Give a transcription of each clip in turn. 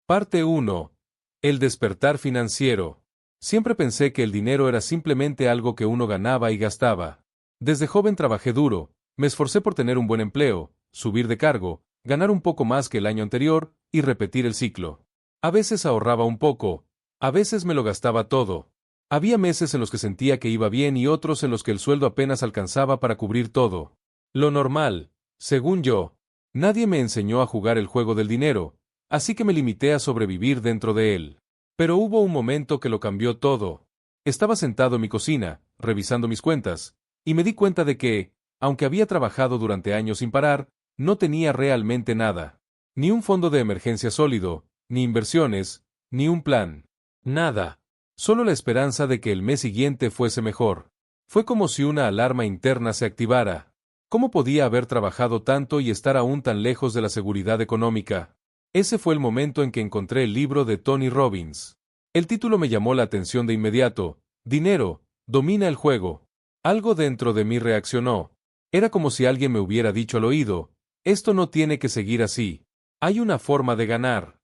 Parte 1. El despertar financiero. Siempre pensé que el dinero era simplemente algo que uno ganaba y gastaba. Desde joven trabajé duro, me esforcé por tener un buen empleo, subir de cargo, ganar un poco más que el año anterior y repetir el ciclo. A veces ahorraba un poco, a veces me lo gastaba todo. Había meses en los que sentía que iba bien y otros en los que el sueldo apenas alcanzaba para cubrir todo. Lo normal, según yo. Nadie me enseñó a jugar el juego del dinero, así que me limité a sobrevivir dentro de él. Pero hubo un momento que lo cambió todo. Estaba sentado en mi cocina, revisando mis cuentas, y me di cuenta de que, aunque había trabajado durante años sin parar, no tenía realmente nada. Ni un fondo de emergencia sólido, ni inversiones, ni un plan. Nada. Solo la esperanza de que el mes siguiente fuese mejor. Fue como si una alarma interna se activara. ¿Cómo podía haber trabajado tanto y estar aún tan lejos de la seguridad económica? Ese fue el momento en que encontré el libro de Tony Robbins. El título me llamó la atención de inmediato. Dinero, domina el juego. Algo dentro de mí reaccionó. Era como si alguien me hubiera dicho al oído, esto no tiene que seguir así. Hay una forma de ganar.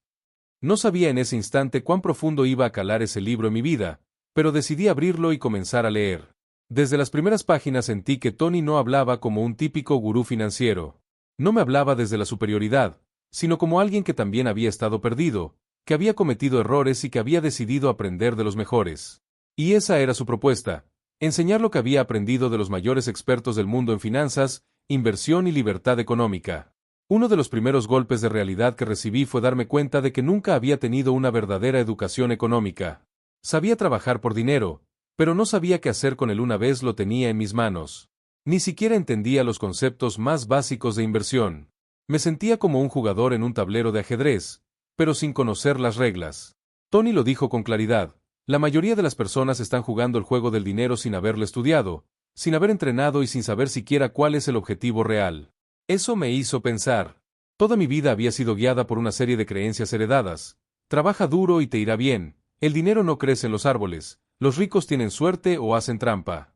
No sabía en ese instante cuán profundo iba a calar ese libro en mi vida, pero decidí abrirlo y comenzar a leer. Desde las primeras páginas sentí que Tony no hablaba como un típico gurú financiero. No me hablaba desde la superioridad, sino como alguien que también había estado perdido, que había cometido errores y que había decidido aprender de los mejores. Y esa era su propuesta, enseñar lo que había aprendido de los mayores expertos del mundo en finanzas, inversión y libertad económica. Uno de los primeros golpes de realidad que recibí fue darme cuenta de que nunca había tenido una verdadera educación económica. Sabía trabajar por dinero, pero no sabía qué hacer con él una vez lo tenía en mis manos. Ni siquiera entendía los conceptos más básicos de inversión. Me sentía como un jugador en un tablero de ajedrez, pero sin conocer las reglas. Tony lo dijo con claridad. La mayoría de las personas están jugando el juego del dinero sin haberlo estudiado, sin haber entrenado y sin saber siquiera cuál es el objetivo real. Eso me hizo pensar. Toda mi vida había sido guiada por una serie de creencias heredadas. Trabaja duro y te irá bien. El dinero no crece en los árboles. Los ricos tienen suerte o hacen trampa.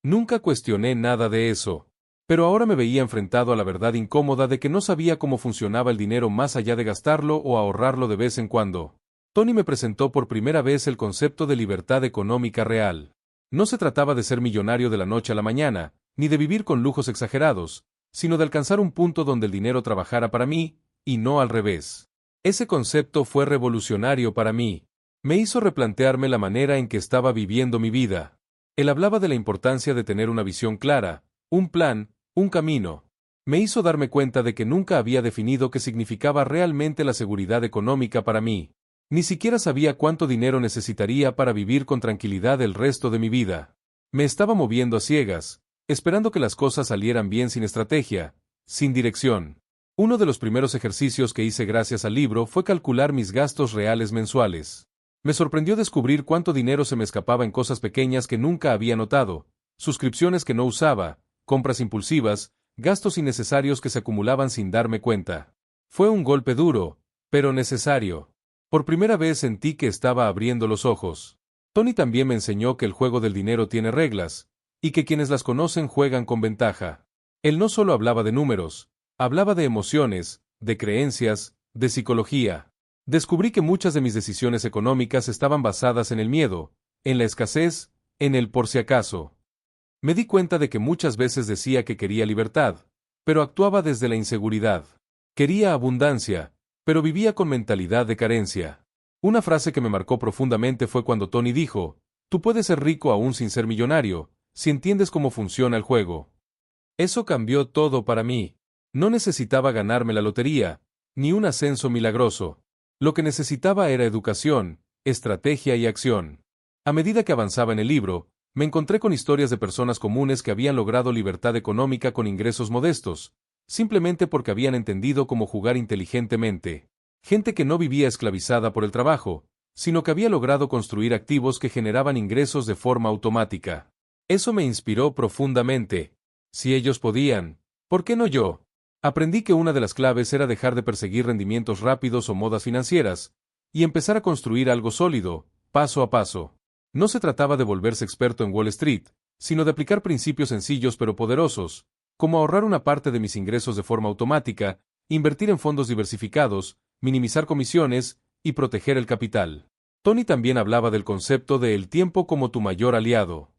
Nunca cuestioné nada de eso. Pero ahora me veía enfrentado a la verdad incómoda de que no sabía cómo funcionaba el dinero más allá de gastarlo o ahorrarlo de vez en cuando. Tony me presentó por primera vez el concepto de libertad económica real. No se trataba de ser millonario de la noche a la mañana, ni de vivir con lujos exagerados, sino de alcanzar un punto donde el dinero trabajara para mí, y no al revés. Ese concepto fue revolucionario para mí. Me hizo replantearme la manera en que estaba viviendo mi vida. Él hablaba de la importancia de tener una visión clara, un plan, un camino. Me hizo darme cuenta de que nunca había definido qué significaba realmente la seguridad económica para mí. Ni siquiera sabía cuánto dinero necesitaría para vivir con tranquilidad el resto de mi vida. Me estaba moviendo a ciegas, esperando que las cosas salieran bien sin estrategia, sin dirección. Uno de los primeros ejercicios que hice gracias al libro fue calcular mis gastos reales mensuales. Me sorprendió descubrir cuánto dinero se me escapaba en cosas pequeñas que nunca había notado, suscripciones que no usaba, compras impulsivas, gastos innecesarios que se acumulaban sin darme cuenta. Fue un golpe duro, pero necesario. Por primera vez sentí que estaba abriendo los ojos. Tony también me enseñó que el juego del dinero tiene reglas, y que quienes las conocen juegan con ventaja. Él no solo hablaba de números, hablaba de emociones, de creencias, de psicología. Descubrí que muchas de mis decisiones económicas estaban basadas en el miedo, en la escasez, en el por si acaso. Me di cuenta de que muchas veces decía que quería libertad, pero actuaba desde la inseguridad. Quería abundancia, pero vivía con mentalidad de carencia. Una frase que me marcó profundamente fue cuando Tony dijo, tú puedes ser rico aún sin ser millonario, si entiendes cómo funciona el juego. Eso cambió todo para mí. No necesitaba ganarme la lotería, ni un ascenso milagroso. Lo que necesitaba era educación, estrategia y acción. A medida que avanzaba en el libro, me encontré con historias de personas comunes que habían logrado libertad económica con ingresos modestos, simplemente porque habían entendido cómo jugar inteligentemente. Gente que no vivía esclavizada por el trabajo, sino que había logrado construir activos que generaban ingresos de forma automática. Eso me inspiró profundamente. Si ellos podían, ¿por qué no yo? Aprendí que una de las claves era dejar de perseguir rendimientos rápidos o modas financieras, y empezar a construir algo sólido, paso a paso. No se trataba de volverse experto en Wall Street, sino de aplicar principios sencillos pero poderosos, como ahorrar una parte de mis ingresos de forma automática, invertir en fondos diversificados, minimizar comisiones, y proteger el capital. Tony también hablaba del concepto de el tiempo como tu mayor aliado.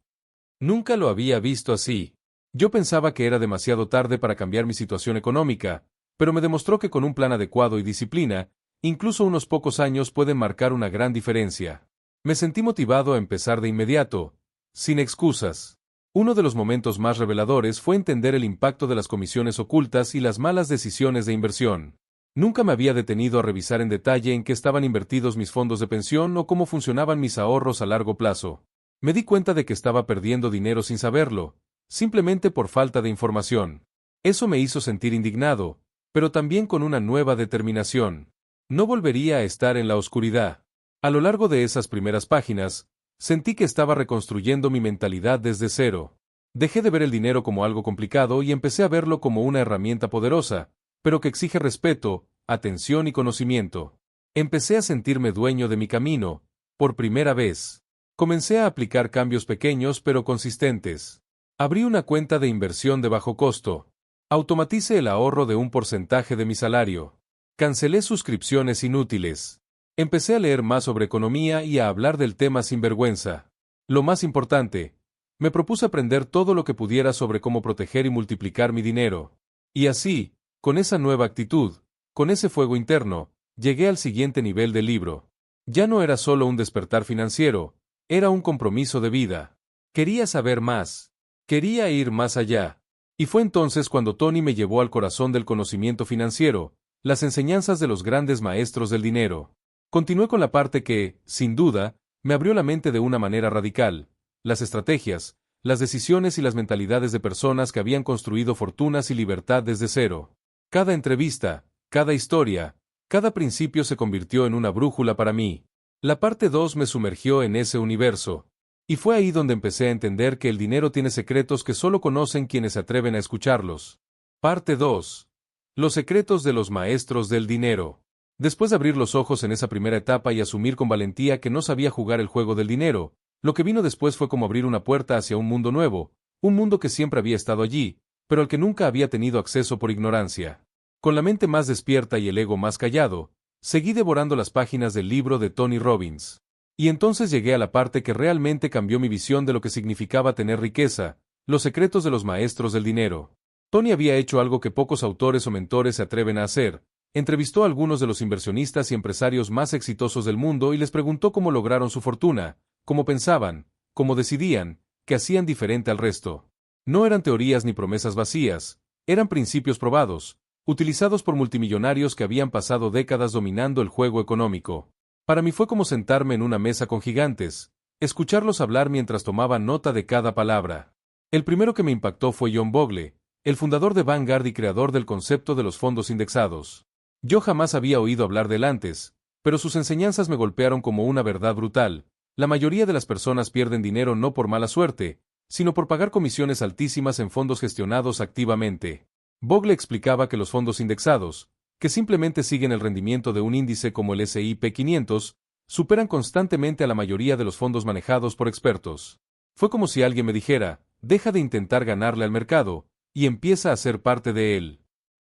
Nunca lo había visto así. Yo pensaba que era demasiado tarde para cambiar mi situación económica, pero me demostró que con un plan adecuado y disciplina, incluso unos pocos años pueden marcar una gran diferencia. Me sentí motivado a empezar de inmediato, sin excusas. Uno de los momentos más reveladores fue entender el impacto de las comisiones ocultas y las malas decisiones de inversión. Nunca me había detenido a revisar en detalle en qué estaban invertidos mis fondos de pensión o cómo funcionaban mis ahorros a largo plazo. Me di cuenta de que estaba perdiendo dinero sin saberlo, simplemente por falta de información. Eso me hizo sentir indignado, pero también con una nueva determinación. No volvería a estar en la oscuridad. A lo largo de esas primeras páginas, sentí que estaba reconstruyendo mi mentalidad desde cero. Dejé de ver el dinero como algo complicado y empecé a verlo como una herramienta poderosa, pero que exige respeto, atención y conocimiento. Empecé a sentirme dueño de mi camino, por primera vez. Comencé a aplicar cambios pequeños pero consistentes. Abrí una cuenta de inversión de bajo costo. Automaticé el ahorro de un porcentaje de mi salario. Cancelé suscripciones inútiles. Empecé a leer más sobre economía y a hablar del tema sin vergüenza. Lo más importante, me propuse aprender todo lo que pudiera sobre cómo proteger y multiplicar mi dinero. Y así, con esa nueva actitud, con ese fuego interno, llegué al siguiente nivel del libro. Ya no era solo un despertar financiero, era un compromiso de vida. Quería saber más. Quería ir más allá. Y fue entonces cuando Tony me llevó al corazón del conocimiento financiero, las enseñanzas de los grandes maestros del dinero. Continué con la parte que, sin duda, me abrió la mente de una manera radical: las estrategias, las decisiones y las mentalidades de personas que habían construido fortunas y libertad desde cero. Cada entrevista, cada historia, cada principio se convirtió en una brújula para mí. La parte 2 me sumergió en ese universo. Y fue ahí donde empecé a entender que el dinero tiene secretos que solo conocen quienes se atreven a escucharlos. Parte 2. Los secretos de los maestros del dinero. Después de abrir los ojos en esa primera etapa y asumir con valentía que no sabía jugar el juego del dinero, lo que vino después fue como abrir una puerta hacia un mundo nuevo, un mundo que siempre había estado allí, pero al que nunca había tenido acceso por ignorancia. Con la mente más despierta y el ego más callado, seguí devorando las páginas del libro de Tony Robbins. Y entonces llegué a la parte que realmente cambió mi visión de lo que significaba tener riqueza: los secretos de los maestros del dinero. Tony había hecho algo que pocos autores o mentores se atreven a hacer. Entrevistó a algunos de los inversionistas y empresarios más exitosos del mundo y les preguntó cómo lograron su fortuna, cómo pensaban, cómo decidían, qué hacían diferente al resto. No eran teorías ni promesas vacías, eran principios probados, utilizados por multimillonarios que habían pasado décadas dominando el juego económico. Para mí fue como sentarme en una mesa con gigantes, escucharlos hablar mientras tomaban nota de cada palabra. El primero que me impactó fue John Bogle, el fundador de Vanguard y creador del concepto de los fondos indexados. Yo jamás había oído hablar de él antes, pero sus enseñanzas me golpearon como una verdad brutal. La mayoría de las personas pierden dinero no por mala suerte, sino por pagar comisiones altísimas en fondos gestionados activamente. Bogle explicaba que los fondos indexados, que simplemente siguen el rendimiento de un índice como el S&P 500, superan constantemente a la mayoría de los fondos manejados por expertos. Fue como si alguien me dijera: deja de intentar ganarle al mercado, y empieza a ser parte de él.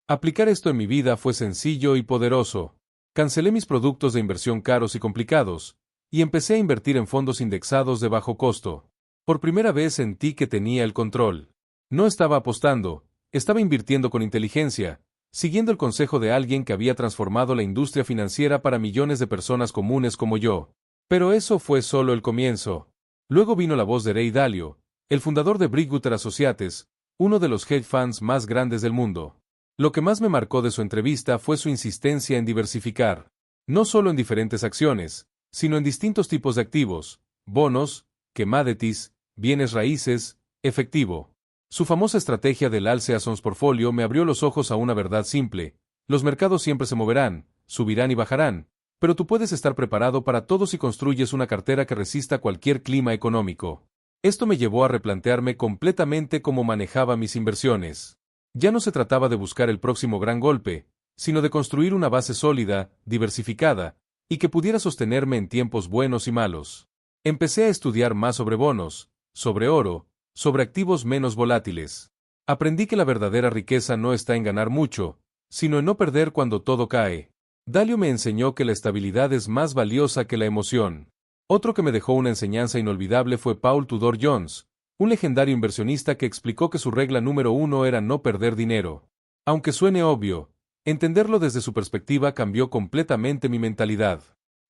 Aplicar esto en mi vida fue sencillo y poderoso. Cancelé mis productos de inversión caros y complicados, y empecé a invertir en fondos indexados de bajo costo. Por primera vez sentí que tenía el control. No estaba apostando, estaba invirtiendo con inteligencia, siguiendo el consejo de alguien que había transformado la industria financiera para millones de personas comunes como yo. Pero eso fue solo el comienzo. Luego vino la voz de Ray Dalio, el fundador de Bridgewater Associates, uno de los hedge funds más grandes del mundo. Lo que más me marcó de su entrevista fue su insistencia en diversificar, no solo en diferentes acciones, sino en distintos tipos de activos: bonos, commodities, bienes raíces, efectivo. Su famosa estrategia del All Seasons Portfolio me abrió los ojos a una verdad simple: los mercados siempre se moverán, subirán y bajarán, pero tú puedes estar preparado para todo si construyes una cartera que resista cualquier clima económico. Esto me llevó a replantearme completamente cómo manejaba mis inversiones. Ya no se trataba de buscar el próximo gran golpe, sino de construir una base sólida, diversificada, y que pudiera sostenerme en tiempos buenos y malos. Empecé a estudiar más sobre bonos, sobre oro, sobre activos menos volátiles. Aprendí que la verdadera riqueza no está en ganar mucho, sino en no perder cuando todo cae. Dalio me enseñó que la estabilidad es más valiosa que la emoción. Otro que me dejó una enseñanza inolvidable fue Paul Tudor Jones, un legendario inversionista que explicó que su regla número 1 era no perder dinero. Aunque suene obvio, entenderlo desde su perspectiva cambió completamente mi mentalidad.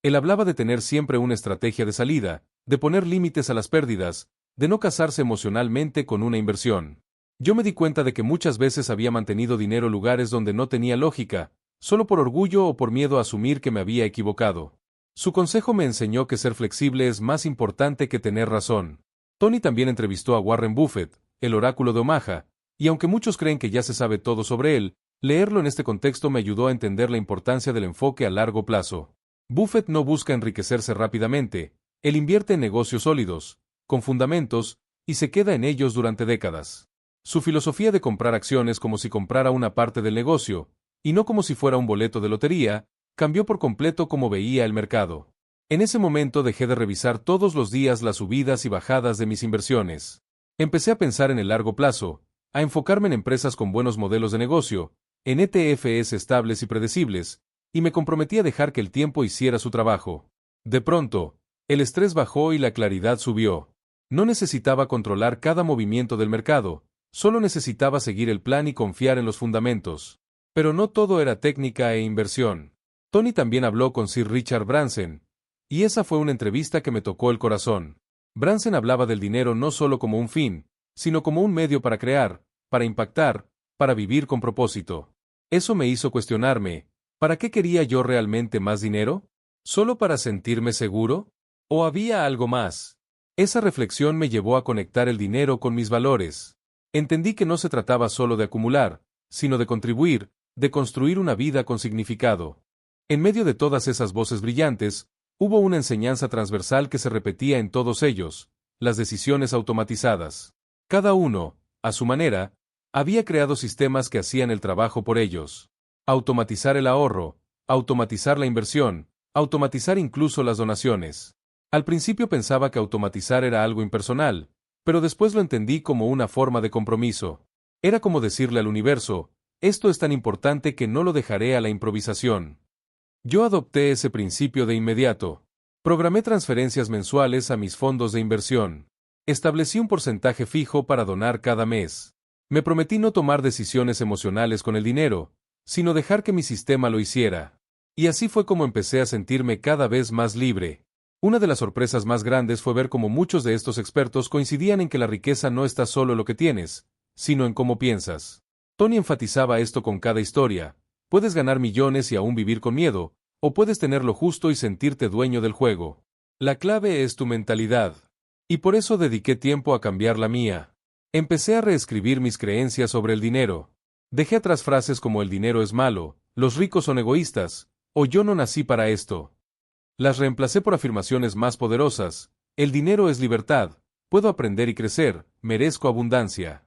Él hablaba de tener siempre una estrategia de salida, de poner límites a las pérdidas, de no casarse emocionalmente con una inversión. Yo me di cuenta de que muchas veces había mantenido dinero en lugares donde no tenía lógica, solo por orgullo o por miedo a asumir que me había equivocado. Su consejo me enseñó que ser flexible es más importante que tener razón. Tony también entrevistó a Warren Buffett, el oráculo de Omaha, y aunque muchos creen que ya se sabe todo sobre él, leerlo en este contexto me ayudó a entender la importancia del enfoque a largo plazo. Buffett no busca enriquecerse rápidamente, él invierte en negocios sólidos, con fundamentos, y se queda en ellos durante décadas. Su filosofía de comprar acciones como si comprara una parte del negocio, y no como si fuera un boleto de lotería, cambió por completo cómo veía el mercado. En ese momento dejé de revisar todos los días las subidas y bajadas de mis inversiones. Empecé a pensar en el largo plazo, a enfocarme en empresas con buenos modelos de negocio, en ETFs estables y predecibles, y me comprometí a dejar que el tiempo hiciera su trabajo. De pronto, el estrés bajó y la claridad subió. No necesitaba controlar cada movimiento del mercado, solo necesitaba seguir el plan y confiar en los fundamentos. Pero no todo era técnica e inversión. Tony también habló con Sir Richard Branson, y esa fue una entrevista que me tocó el corazón. Branson hablaba del dinero no solo como un fin, sino como un medio para crear, para impactar, para vivir con propósito. Eso me hizo cuestionarme, ¿para qué quería yo realmente más dinero? ¿Solo para sentirme seguro? ¿O había algo más? Esa reflexión me llevó a conectar el dinero con mis valores. Entendí que no se trataba solo de acumular, sino de contribuir, de construir una vida con significado. En medio de todas esas voces brillantes, hubo una enseñanza transversal que se repetía en todos ellos: las decisiones automatizadas. Cada uno, a su manera, había creado sistemas que hacían el trabajo por ellos. Automatizar el ahorro, automatizar la inversión, automatizar incluso las donaciones. Al principio pensaba que automatizar era algo impersonal, pero después lo entendí como una forma de compromiso. Era como decirle al universo: esto es tan importante que no lo dejaré a la improvisación. Yo adopté ese principio de inmediato. Programé transferencias mensuales a mis fondos de inversión. Establecí un porcentaje fijo para donar cada mes. Me prometí no tomar decisiones emocionales con el dinero, sino dejar que mi sistema lo hiciera. Y así fue como empecé a sentirme cada vez más libre. Una de las sorpresas más grandes fue ver cómo muchos de estos expertos coincidían en que la riqueza no está solo en lo que tienes, sino en cómo piensas. Tony enfatizaba esto con cada historia: puedes ganar millones y aún vivir con miedo, o puedes tenerlo justo y sentirte dueño del juego. La clave es tu mentalidad. Y por eso dediqué tiempo a cambiar la mía. Empecé a reescribir mis creencias sobre el dinero. Dejé atrás frases como el dinero es malo, los ricos son egoístas, o yo no nací para esto. Las reemplacé por afirmaciones más poderosas: el dinero es libertad, puedo aprender y crecer, merezco abundancia.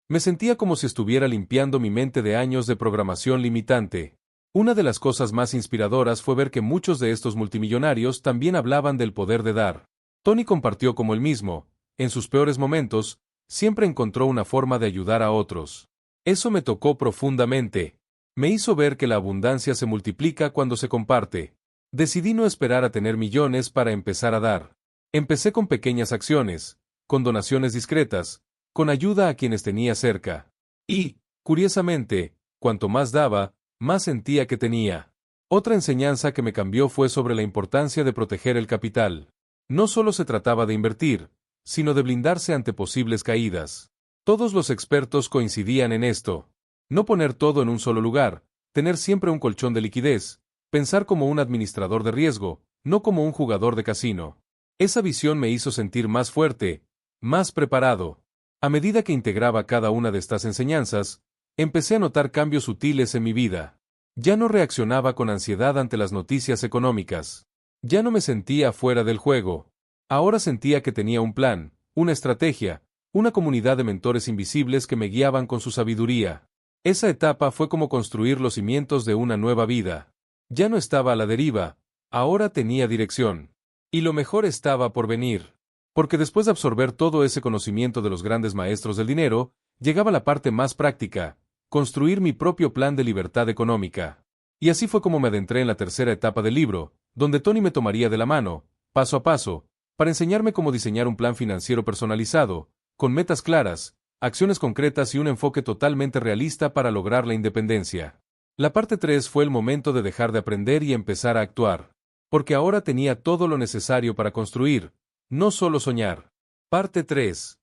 Me sentía como si estuviera limpiando mi mente de años de programación limitante. Una de las cosas más inspiradoras fue ver que muchos de estos multimillonarios también hablaban del poder de dar. Tony compartió como él mismo, en sus peores momentos, siempre encontró una forma de ayudar a otros. Eso me tocó profundamente. Me hizo ver que la abundancia se multiplica cuando se comparte. Decidí no esperar a tener millones para empezar a dar. Empecé con pequeñas acciones, con donaciones discretas, con ayuda a quienes tenía cerca. Y, curiosamente, cuanto más daba, más sentía que tenía. Otra enseñanza que me cambió fue sobre la importancia de proteger el capital. No solo se trataba de invertir, sino de blindarse ante posibles caídas. Todos los expertos coincidían en esto. No poner todo en un solo lugar, tener siempre un colchón de liquidez, pensar como un administrador de riesgo, no como un jugador de casino. Esa visión me hizo sentir más fuerte, más preparado. A medida que integraba cada una de estas enseñanzas, empecé a notar cambios sutiles en mi vida. Ya no reaccionaba con ansiedad ante las noticias económicas. Ya no me sentía fuera del juego. Ahora sentía que tenía un plan, una estrategia, una comunidad de mentores invisibles que me guiaban con su sabiduría. Esa etapa fue como construir los cimientos de una nueva vida. Ya no estaba a la deriva, ahora tenía dirección. Y lo mejor estaba por venir. Porque después de absorber todo ese conocimiento de los grandes maestros del dinero, llegaba la parte más práctica: construir mi propio plan de libertad económica. Y así fue como me adentré en la tercera etapa del libro, donde Tony me tomaría de la mano, paso a paso, para enseñarme cómo diseñar un plan financiero personalizado, con metas claras, acciones concretas y un enfoque totalmente realista para lograr la independencia. La parte 3 fue el momento de dejar de aprender y empezar a actuar, porque ahora tenía todo lo necesario para construir, no solo soñar. Parte 3.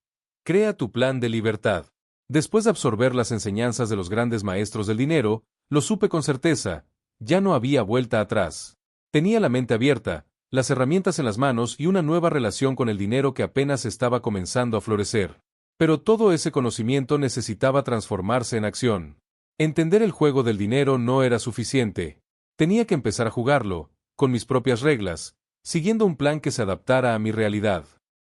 Crea tu plan de libertad. Después de absorber las enseñanzas de los grandes maestros del dinero, lo supe con certeza, ya no había vuelta atrás. Tenía la mente abierta, las herramientas en las manos y una nueva relación con el dinero que apenas estaba comenzando a florecer. Pero todo ese conocimiento necesitaba transformarse en acción. Entender el juego del dinero no era suficiente. Tenía que empezar a jugarlo, con mis propias reglas, siguiendo un plan que se adaptara a mi realidad.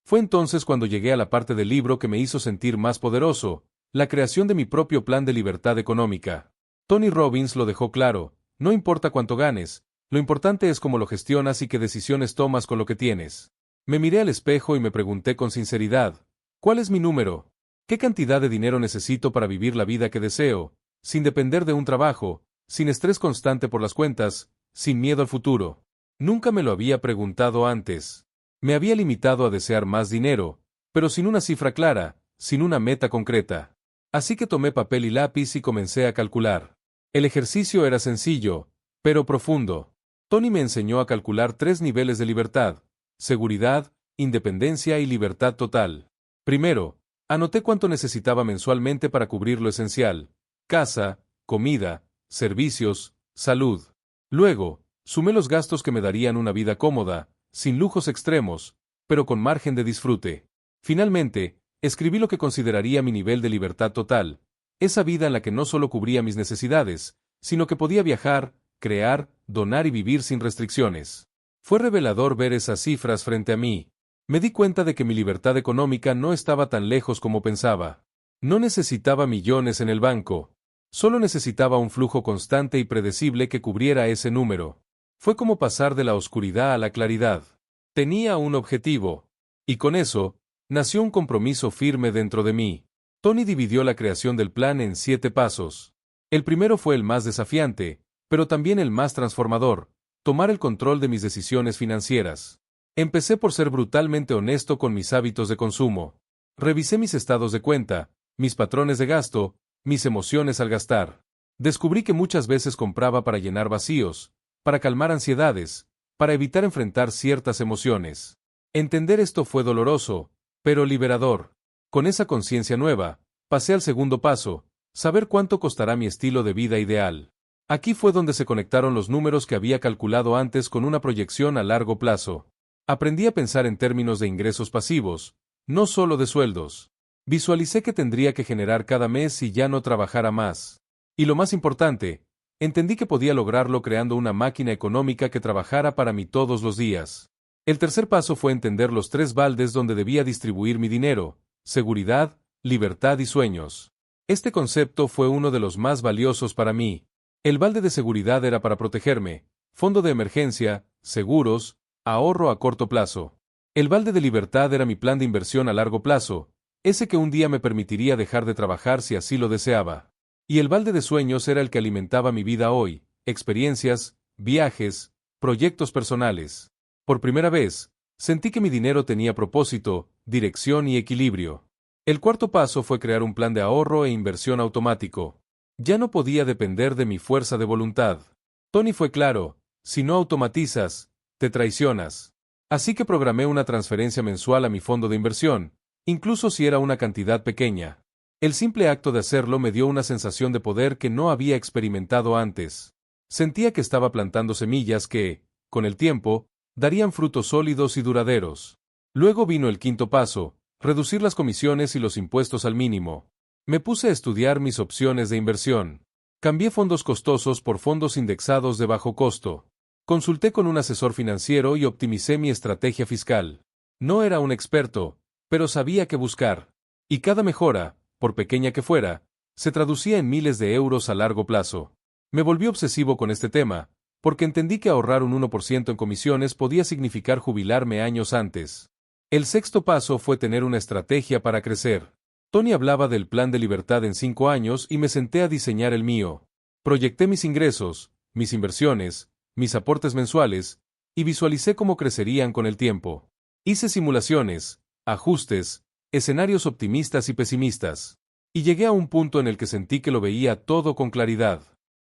Fue entonces cuando llegué a la parte del libro que me hizo sentir más poderoso, la creación de mi propio plan de libertad económica. Tony Robbins lo dejó claro, no importa cuánto ganes, lo importante es cómo lo gestionas y qué decisiones tomas con lo que tienes. Me miré al espejo y me pregunté con sinceridad, ¿cuál es mi número? ¿Qué cantidad de dinero necesito para vivir la vida que deseo, sin depender de un trabajo, sin estrés constante por las cuentas, sin miedo al futuro? Nunca me lo había preguntado antes. Me había limitado a desear más dinero, pero sin una cifra clara, sin una meta concreta. Así que tomé papel y lápiz y comencé a calcular. El ejercicio era sencillo, pero profundo. Tony me enseñó a calcular 3 niveles de libertad: seguridad, independencia y libertad total. Primero, anoté cuánto necesitaba mensualmente para cubrir lo esencial: casa, comida, servicios, salud. Luego, sumé los gastos que me darían una vida cómoda, sin lujos extremos, pero con margen de disfrute. Finalmente, escribí lo que consideraría mi nivel de libertad total, esa vida en la que no solo cubría mis necesidades, sino que podía viajar, crear, donar y vivir sin restricciones. Fue revelador ver esas cifras frente a mí. Me di cuenta de que mi libertad económica no estaba tan lejos como pensaba. No necesitaba millones en el banco. Solo necesitaba un flujo constante y predecible que cubriera ese número. Fue como pasar de la oscuridad a la claridad. Tenía un objetivo. Y con eso, nació un compromiso firme dentro de mí. Tony dividió la creación del plan en 7 pasos. El primero fue el más desafiante, pero también el más transformador: tomar el control de mis decisiones financieras. Empecé por ser brutalmente honesto con mis hábitos de consumo. Revisé mis estados de cuenta, mis patrones de gasto, mis emociones al gastar. Descubrí que muchas veces compraba para llenar vacíos, para calmar ansiedades, para evitar enfrentar ciertas emociones. Entender esto fue doloroso, pero liberador. Con esa conciencia nueva, pasé al segundo paso: saber cuánto costará mi estilo de vida ideal. Aquí fue donde se conectaron los números que había calculado antes con una proyección a largo plazo. Aprendí a pensar en términos de ingresos pasivos, no solo de sueldos. Visualicé que tendría que generar cada mes si ya no trabajara más. Y lo más importante, entendí que podía lograrlo creando una máquina económica que trabajara para mí todos los días. El tercer paso fue entender los 3 baldes donde debía distribuir mi dinero: seguridad, libertad y sueños. Este concepto fue uno de los más valiosos para mí. El balde de seguridad era para protegerme: fondo de emergencia, seguros, ahorro a corto plazo. El balde de libertad era mi plan de inversión a largo plazo, ese que un día me permitiría dejar de trabajar si así lo deseaba. Y el balde de sueños era el que alimentaba mi vida hoy: experiencias, viajes, proyectos personales. Por primera vez, sentí que mi dinero tenía propósito, dirección y equilibrio. El cuarto paso fue crear un plan de ahorro e inversión automático. Ya no podía depender de mi fuerza de voluntad. Tony fue claro: si no automatizas, te traicionas. Así que programé una transferencia mensual a mi fondo de inversión, incluso si era una cantidad pequeña. El simple acto de hacerlo me dio una sensación de poder que no había experimentado antes. Sentía que estaba plantando semillas que, con el tiempo, darían frutos sólidos y duraderos. Luego vino el quinto paso: reducir las comisiones y los impuestos al mínimo. Me puse a estudiar mis opciones de inversión. Cambié fondos costosos por fondos indexados de bajo costo. Consulté con un asesor financiero y optimicé mi estrategia fiscal. No era un experto, pero sabía qué buscar. Y cada mejora, por pequeña que fuera, se traducía en miles de euros a largo plazo. Me volví obsesivo con este tema, porque entendí que ahorrar un 1% en comisiones podía significar jubilarme años antes. El sexto paso fue tener una estrategia para crecer. Tony hablaba del plan de libertad en 5 años y me senté a diseñar el mío. Proyecté mis ingresos, mis inversiones, mis aportes mensuales, y visualicé cómo crecerían con el tiempo. Hice simulaciones, ajustes, escenarios optimistas y pesimistas. Y llegué a un punto en el que sentí que lo veía todo con claridad.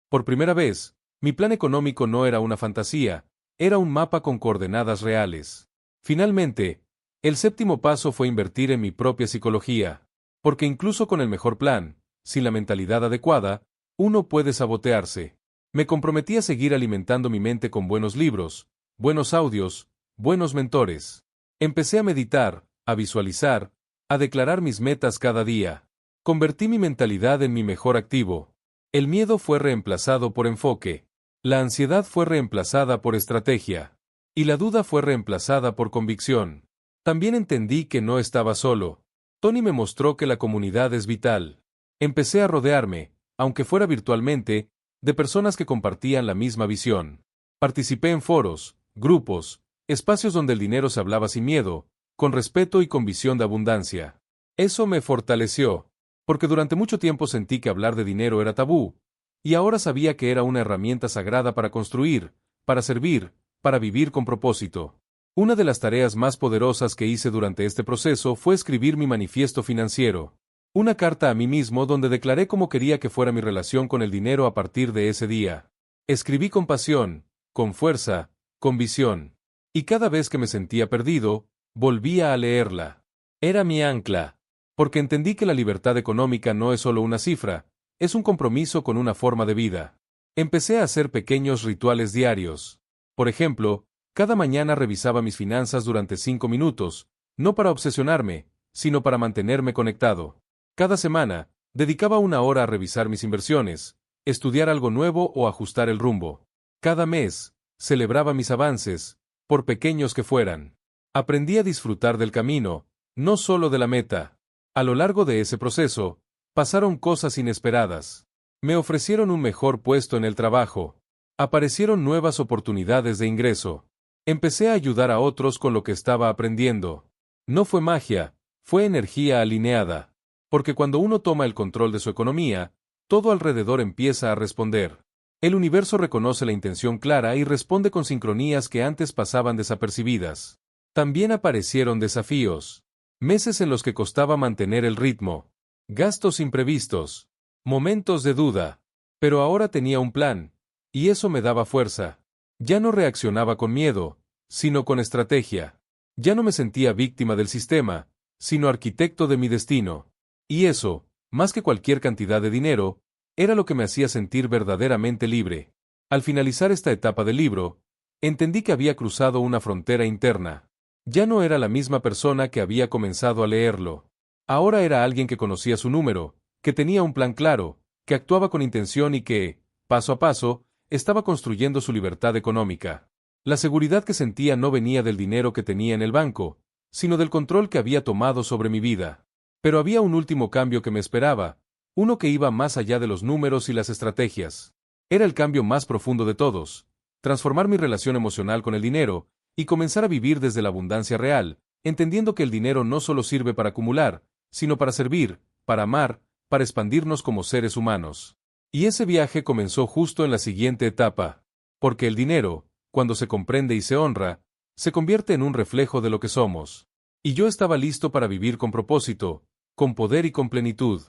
Por primera vez, mi plan económico no era una fantasía, era un mapa con coordenadas reales. Finalmente, el séptimo paso fue invertir en mi propia psicología. Porque incluso con el mejor plan, sin la mentalidad adecuada, uno puede sabotearse. Me comprometí a seguir alimentando mi mente con buenos libros, buenos audios, buenos mentores. Empecé a meditar, a visualizar, a declarar mis metas cada día. Convertí mi mentalidad en mi mejor activo. El miedo fue reemplazado por enfoque. La ansiedad fue reemplazada por estrategia. Y la duda fue reemplazada por convicción. También entendí que no estaba solo. Tony me mostró que la comunidad es vital. Empecé a rodearme, aunque fuera virtualmente, de personas que compartían la misma visión. Participé en foros, grupos, espacios donde el dinero se hablaba sin miedo, con respeto y con visión de abundancia. Eso me fortaleció, porque durante mucho tiempo sentí que hablar de dinero era tabú, y ahora sabía que era una herramienta sagrada para construir, para servir, para vivir con propósito. Una de las tareas más poderosas que hice durante este proceso fue escribir mi manifiesto financiero. Una carta a mí mismo donde declaré cómo quería que fuera mi relación con el dinero a partir de ese día. Escribí con pasión, con fuerza, con visión. Y cada vez que me sentía perdido, volvía a leerla. Era mi ancla. Porque entendí que la libertad económica no es solo una cifra, es un compromiso con una forma de vida. Empecé a hacer pequeños rituales diarios. Por ejemplo, cada mañana revisaba mis finanzas durante 5 minutos, no para obsesionarme, sino para mantenerme conectado. Cada semana, dedicaba 1 hora a revisar mis inversiones, estudiar algo nuevo o ajustar el rumbo. Cada mes, celebraba mis avances, por pequeños que fueran. Aprendí a disfrutar del camino, no solo de la meta. A lo largo de ese proceso, pasaron cosas inesperadas. Me ofrecieron un mejor puesto en el trabajo. Aparecieron nuevas oportunidades de ingreso. Empecé a ayudar a otros con lo que estaba aprendiendo. No fue magia, fue energía alineada. Porque cuando uno toma el control de su economía, todo alrededor empieza a responder. El universo reconoce la intención clara y responde con sincronías que antes pasaban desapercibidas. También aparecieron desafíos. Meses en los que costaba mantener el ritmo. Gastos imprevistos. Momentos de duda. Pero ahora tenía un plan, y eso me daba fuerza. Ya no reaccionaba con miedo, sino con estrategia. Ya no me sentía víctima del sistema, sino arquitecto de mi destino. Y eso, más que cualquier cantidad de dinero, era lo que me hacía sentir verdaderamente libre. Al finalizar esta etapa del libro, entendí que había cruzado una frontera interna. Ya no era la misma persona que había comenzado a leerlo. Ahora era alguien que conocía su número, que tenía un plan claro, que actuaba con intención y que, paso a paso, estaba construyendo su libertad económica. La seguridad que sentía no venía del dinero que tenía en el banco, sino del control que había tomado sobre mi vida. Pero había un último cambio que me esperaba, uno que iba más allá de los números y las estrategias. Era el cambio más profundo de todos, transformar mi relación emocional con el dinero, y comenzar a vivir desde la abundancia real, entendiendo que el dinero no solo sirve para acumular, sino para servir, para amar, para expandirnos como seres humanos. Y ese viaje comenzó justo en la siguiente etapa, porque el dinero, cuando se comprende y se honra, se convierte en un reflejo de lo que somos. Y yo estaba listo para vivir con propósito, con poder y con plenitud.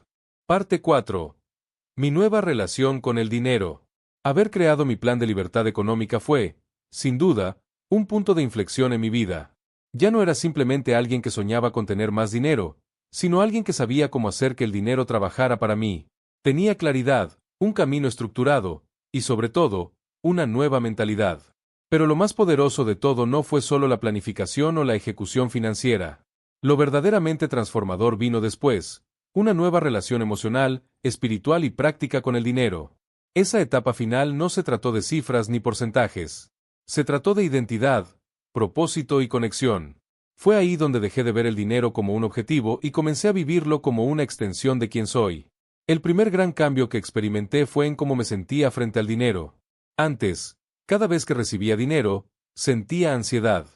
Parte 4. Mi nueva relación con el dinero. Haber creado mi plan de libertad económica fue, sin duda, un punto de inflexión en mi vida. Ya no era simplemente alguien que soñaba con tener más dinero, sino alguien que sabía cómo hacer que el dinero trabajara para mí. Tenía claridad, un camino estructurado, y sobre todo, una nueva mentalidad. Pero lo más poderoso de todo no fue solo la planificación o la ejecución financiera. Lo verdaderamente transformador vino después, una nueva relación emocional, espiritual y práctica con el dinero. Esa etapa final no se trató de cifras ni porcentajes. Se trató de identidad, propósito y conexión. Fue ahí donde dejé de ver el dinero como un objetivo y comencé a vivirlo como una extensión de quien soy. El primer gran cambio que experimenté fue en cómo me sentía frente al dinero. Antes, cada vez que recibía dinero, sentía ansiedad.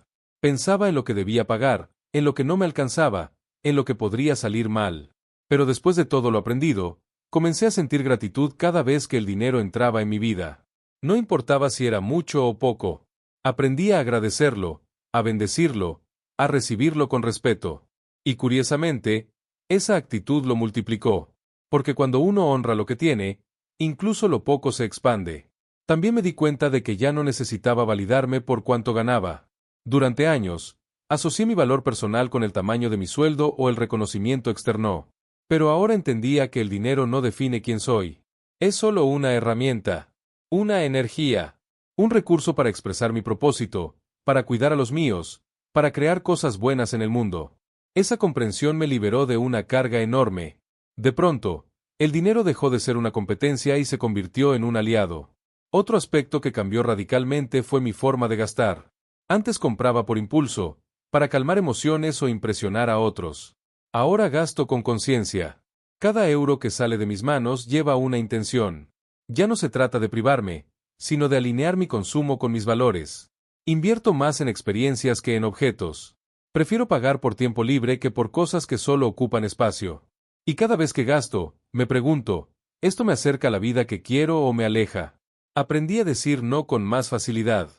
Pensaba en lo que debía pagar, en lo que no me alcanzaba, en lo que podría salir mal. Pero después de todo lo aprendido, comencé a sentir gratitud cada vez que el dinero entraba en mi vida. No importaba si era mucho o poco. Aprendí a agradecerlo, a bendecirlo, a recibirlo con respeto. Y curiosamente, esa actitud lo multiplicó. Porque cuando uno honra lo que tiene, incluso lo poco se expande. También me di cuenta de que ya no necesitaba validarme por cuánto ganaba. Durante años, asocié mi valor personal con el tamaño de mi sueldo o el reconocimiento externo. Pero ahora entendía que el dinero no define quién soy. Es solo una herramienta, una energía, un recurso para expresar mi propósito, para cuidar a los míos, para crear cosas buenas en el mundo. Esa comprensión me liberó de una carga enorme. De pronto, el dinero dejó de ser una competencia y se convirtió en un aliado. Otro aspecto que cambió radicalmente fue mi forma de gastar. Antes compraba por impulso, para calmar emociones o impresionar a otros. Ahora gasto con conciencia. Cada euro que sale de mis manos lleva una intención. Ya no se trata de privarme, sino de alinear mi consumo con mis valores. Invierto más en experiencias que en objetos. Prefiero pagar por tiempo libre que por cosas que solo ocupan espacio. Y cada vez que gasto, me pregunto, ¿esto me acerca a la vida que quiero o me aleja? Aprendí a decir no con más facilidad.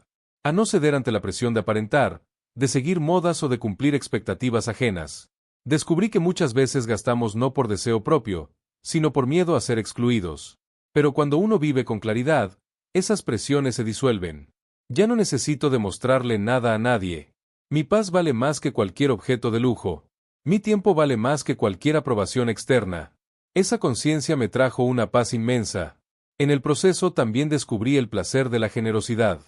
A no ceder ante la presión de aparentar, de seguir modas o de cumplir expectativas ajenas. Descubrí que muchas veces gastamos no por deseo propio, sino por miedo a ser excluidos. Pero cuando uno vive con claridad, esas presiones se disuelven. Ya no necesito demostrarle nada a nadie. Mi paz vale más que cualquier objeto de lujo. Mi tiempo vale más que cualquier aprobación externa. Esa conciencia me trajo una paz inmensa. En el proceso también descubrí el placer de la generosidad.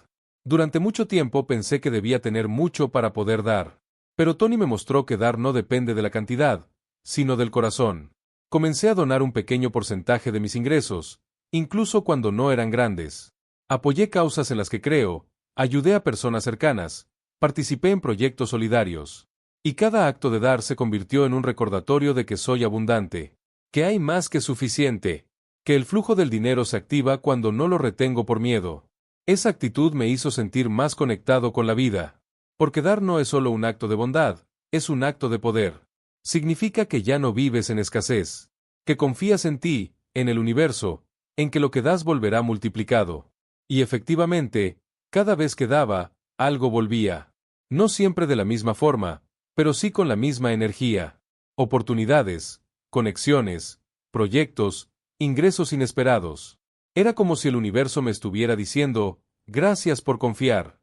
Durante mucho tiempo pensé que debía tener mucho para poder dar. Pero Tony me mostró que dar no depende de la cantidad, sino del corazón. Comencé a donar un pequeño porcentaje de mis ingresos, incluso cuando no eran grandes. Apoyé causas en las que creo, ayudé a personas cercanas, participé en proyectos solidarios. Y cada acto de dar se convirtió en un recordatorio de que soy abundante, que hay más que suficiente, que el flujo del dinero se activa cuando no lo retengo por miedo. Esa actitud me hizo sentir más conectado con la vida. Porque dar no es solo un acto de bondad, es un acto de poder. Significa que ya no vives en escasez, que confías en ti, en el universo, en que lo que das volverá multiplicado. Y efectivamente, cada vez que daba, algo volvía. No siempre de la misma forma, pero sí con la misma energía. Oportunidades, conexiones, proyectos, ingresos inesperados. Era como si el universo me estuviera diciendo, gracias por confiar.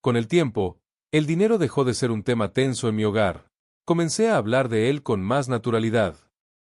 Con el tiempo, el dinero dejó de ser un tema tenso en mi hogar. Comencé a hablar de él con más naturalidad.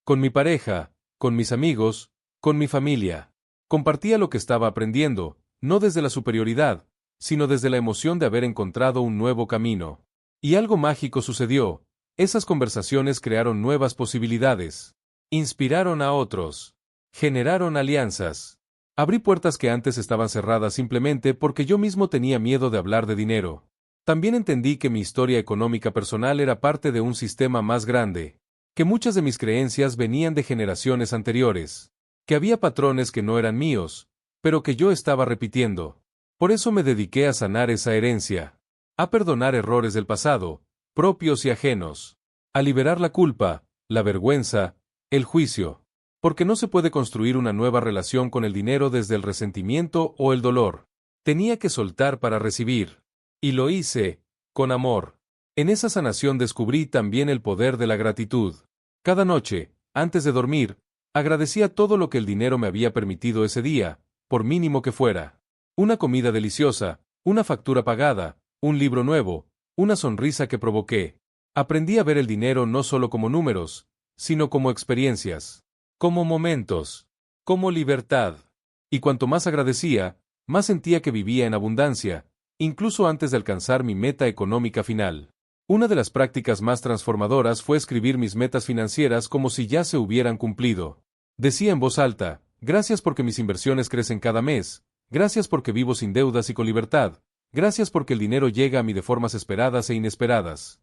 Con mi pareja, con mis amigos, con mi familia. Compartía lo que estaba aprendiendo, no desde la superioridad, sino desde la emoción de haber encontrado un nuevo camino. Y algo mágico sucedió. Esas conversaciones crearon nuevas posibilidades. Inspiraron a otros. Generaron alianzas. Abrí puertas que antes estaban cerradas simplemente porque yo mismo tenía miedo de hablar de dinero. También entendí que mi historia económica personal era parte de un sistema más grande, que muchas de mis creencias venían de generaciones anteriores, que había patrones que no eran míos, pero que yo estaba repitiendo. Por eso me dediqué a sanar esa herencia, a perdonar errores del pasado, propios y ajenos, a liberar la culpa, la vergüenza, el juicio. Porque no se puede construir una nueva relación con el dinero desde el resentimiento o el dolor. Tenía que soltar para recibir. Y lo hice, con amor. En esa sanación descubrí también el poder de la gratitud. Cada noche, antes de dormir, agradecía todo lo que el dinero me había permitido ese día, por mínimo que fuera. Una comida deliciosa, una factura pagada, un libro nuevo, una sonrisa que provoqué. Aprendí a ver el dinero no solo como números, sino como experiencias, como momentos, como libertad. Y cuanto más agradecía, más sentía que vivía en abundancia, incluso antes de alcanzar mi meta económica final. Una de las prácticas más transformadoras fue escribir mis metas financieras como si ya se hubieran cumplido. Decía en voz alta, gracias porque mis inversiones crecen cada mes, gracias porque vivo sin deudas y con libertad, gracias porque el dinero llega a mí de formas esperadas e inesperadas.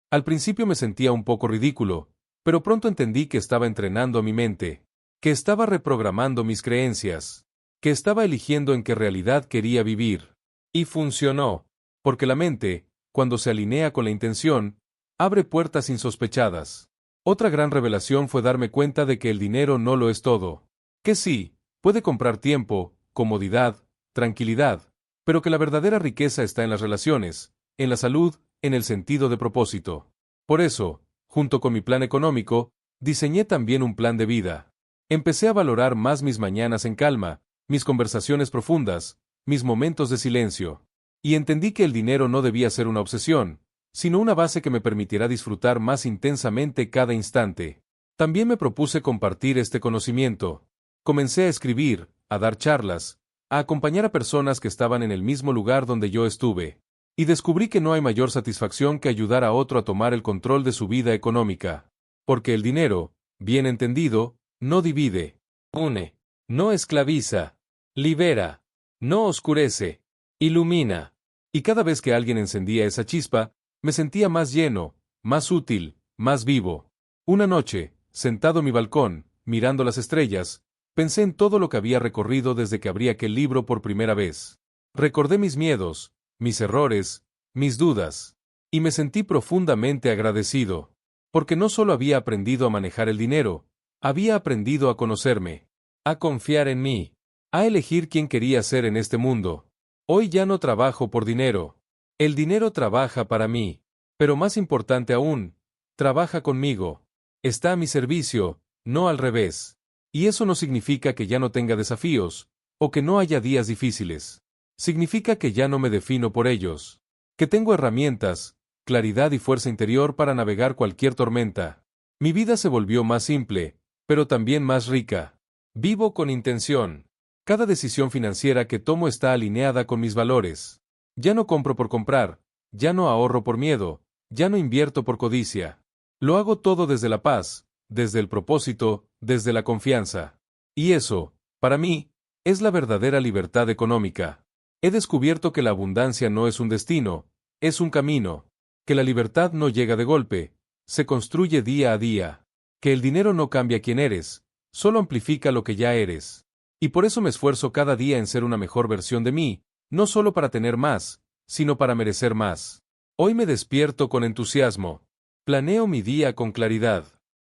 Al principio me sentía un poco ridículo, pero pronto entendí que estaba entrenando a mi mente, que estaba reprogramando mis creencias, que estaba eligiendo en qué realidad quería vivir. Y funcionó, porque la mente, cuando se alinea con la intención, abre puertas insospechadas. Otra gran revelación fue darme cuenta de que el dinero no lo es todo. Que sí, puede comprar tiempo, comodidad, tranquilidad, pero que la verdadera riqueza está en las relaciones, en la salud, en el sentido de propósito. Por eso, junto con mi plan económico, diseñé también un plan de vida. Empecé a valorar más mis mañanas en calma, mis conversaciones profundas, mis momentos de silencio. Y entendí que el dinero no debía ser una obsesión, sino una base que me permitiera disfrutar más intensamente cada instante. También me propuse compartir este conocimiento. Comencé a escribir, a dar charlas, a acompañar a personas que estaban en el mismo lugar donde yo estuve. Y descubrí que no hay mayor satisfacción que ayudar a otro a tomar el control de su vida económica. Porque el dinero, bien entendido, no divide, une, no esclaviza, libera, no oscurece, ilumina. Y cada vez que alguien encendía esa chispa, me sentía más lleno, más útil, más vivo. Una noche, sentado en mi balcón, mirando las estrellas, pensé en todo lo que había recorrido desde que abrí aquel libro por primera vez. Recordé mis miedos, mis errores, mis dudas, y me sentí profundamente agradecido, porque no solo había aprendido a manejar el dinero, había aprendido a conocerme, a confiar en mí, a elegir quién quería ser en este mundo. Hoy ya no trabajo por dinero. El dinero trabaja para mí, pero más importante aún, trabaja conmigo. Está a mi servicio, no al revés. Y eso no significa que ya no tenga desafíos, o que no haya días difíciles. Significa que ya no me defino por ellos, que tengo herramientas, claridad y fuerza interior para navegar cualquier tormenta. Mi vida se volvió más simple, pero también más rica. Vivo con intención. Cada decisión financiera que tomo está alineada con mis valores. Ya no compro por comprar, ya no ahorro por miedo, ya no invierto por codicia. Lo hago todo desde la paz, desde el propósito, desde la confianza. Y eso, para mí, es la verdadera libertad económica. He descubierto que la abundancia no es un destino, es un camino, que la libertad no llega de golpe, se construye día a día, que el dinero no cambia quién eres, solo amplifica lo que ya eres. Y por eso me esfuerzo cada día en ser una mejor versión de mí, no solo para tener más, sino para merecer más. Hoy me despierto con entusiasmo. Planeo mi día con claridad.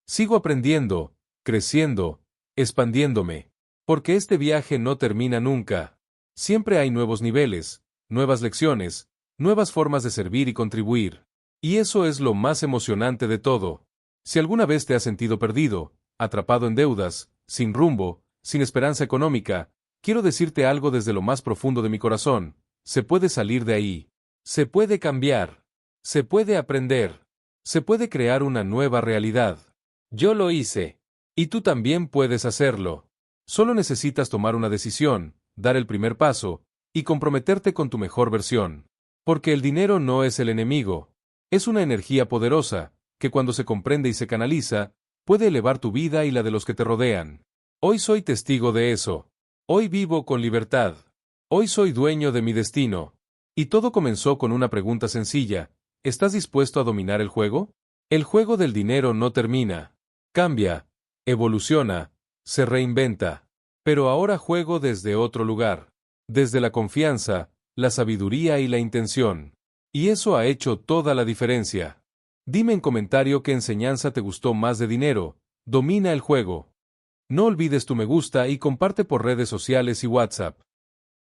Sigo aprendiendo, creciendo, expandiéndome. Porque este viaje no termina nunca. Siempre hay nuevos niveles, nuevas lecciones, nuevas formas de servir y contribuir. Y eso es lo más emocionante de todo. Si alguna vez te has sentido perdido, atrapado en deudas, sin rumbo, sin esperanza económica, quiero decirte algo desde lo más profundo de mi corazón. Se puede salir de ahí. Se puede cambiar. Se puede aprender. Se puede crear una nueva realidad. Yo lo hice. Y tú también puedes hacerlo. Solo necesitas tomar una decisión, dar el primer paso, y comprometerte con tu mejor versión. Porque el dinero no es el enemigo. Es una energía poderosa, que cuando se comprende y se canaliza, puede elevar tu vida y la de los que te rodean. Hoy soy testigo de eso. Hoy vivo con libertad. Hoy soy dueño de mi destino. Y todo comenzó con una pregunta sencilla. ¿Estás dispuesto a dominar el juego? El juego del dinero no termina. Cambia, evoluciona, se reinventa. Pero ahora juego desde otro lugar. Desde la confianza, la sabiduría y la intención. Y eso ha hecho toda la diferencia. Dime en comentario qué enseñanza te gustó más de dinero. Domina el juego. No olvides tu me gusta y comparte por redes sociales y WhatsApp.